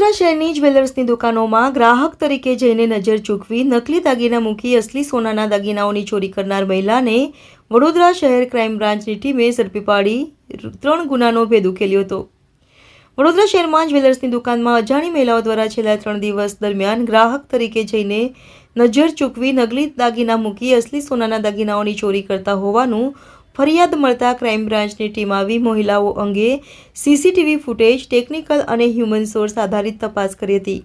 વડોદરા શહેરની જ્વેલર્સની દુકાનોમાં ગ્રાહક તરીકે જઈને નજર ચૂકવી નકલી દાગીના મૂકી અસલી સોનાના દાગીનાઓની ચોરી કરનાર મહિલાને વડોદરા શહેર ક્રાઇમ બ્રાન્ચની ટીમે ઝડપી પાડી 3 ગુનાનો ભેદ ઉકેલ્યો હતો। વડોદરા શહેરમાં જ્વેલર્સની દુકાનમાં અજાણી મહિલાઓ દ્વારા છેલ્લા 3 દિવસ દરમિયાન ગ્રાહક તરીકે જઈને નજર ચૂકવી નકલી દાગીના મૂકી અસલી સોનાના દાગીનાઓની ચોરી કરતા હોવાનું ફરિયાદ મળતા ક્રાઇમ બ્રાન્ચની ટીમ આવી મહિલાઓ અંગે સીસીટીવી ફૂટેજ, ટેકનિકલ અને હ્યુમન સોર્સ આધારિત તપાસ કરી હતી।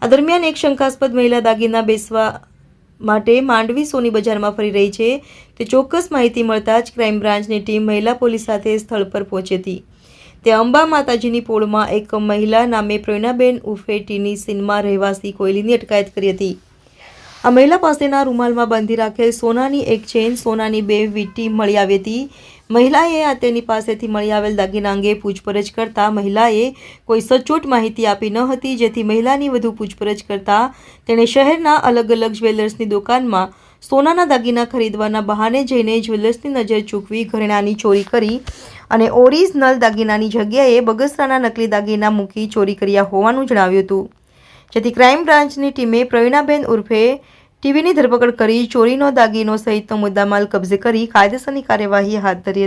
આ દરમિયાન એક શંકાસ્પદ મહિલા દાગીના બેસવા માટે માંડવી સોની બજારમાં ફરી રહી છે તે ચોક્કસ માહિતી મળતા જ ક્રાઇમ બ્રાન્ચની ટીમ મહિલા પોલીસ સાથે સ્થળ પર પહોંચી હતી। તે અંબા માતાજીની પોળમાં એક મહિલા નામે પ્રવીણાબેન ઉર્ફે ટીની સિનમાં રહેવાસી કોયલીની અટકાયત કરી હતી। આ મહિલા પાસેના રૂમાલમાં બાંધી રાખેલ સોનાની એક ચેન, સોનાની 2 વીંટી મળી આવી હતી। મહિલાએ આ તેની પાસેથી મળી આવેલ દાગીના અંગે પૂછપરછ કરતા મહિલાએ કોઈ સચોટ માહિતી આપી ન હતી, જેથી મહિલાની વધુ પૂછપરછ કરતા તેણે શહેરના અલગ અલગ જ્વેલર્સની દુકાનમાં સોનાના દાગીના ખરીદવાના બહાને જઈને જ્વેલર્સની નજર ચૂકવી ઘરેણાની ચોરી કરી અને ઓરિજિનલ દાગીનાની જગ્યાએ બગસરાના નકલી દાગીના મૂકી ચોરી કર્યા હોવાનું જણાવ્યું હતું, જેથી ક્રાઇમ બ્રાન્ચની ટીમે પ્રવીણાબેન ઉર્ફે ટીવીની ધરપકડ કરી ચોરીનો દાગીનો સહિતનો મુદ્દામાલ કબજે કરી કાયદેસરની કાર્યવાહી હાથ ધરી હતી।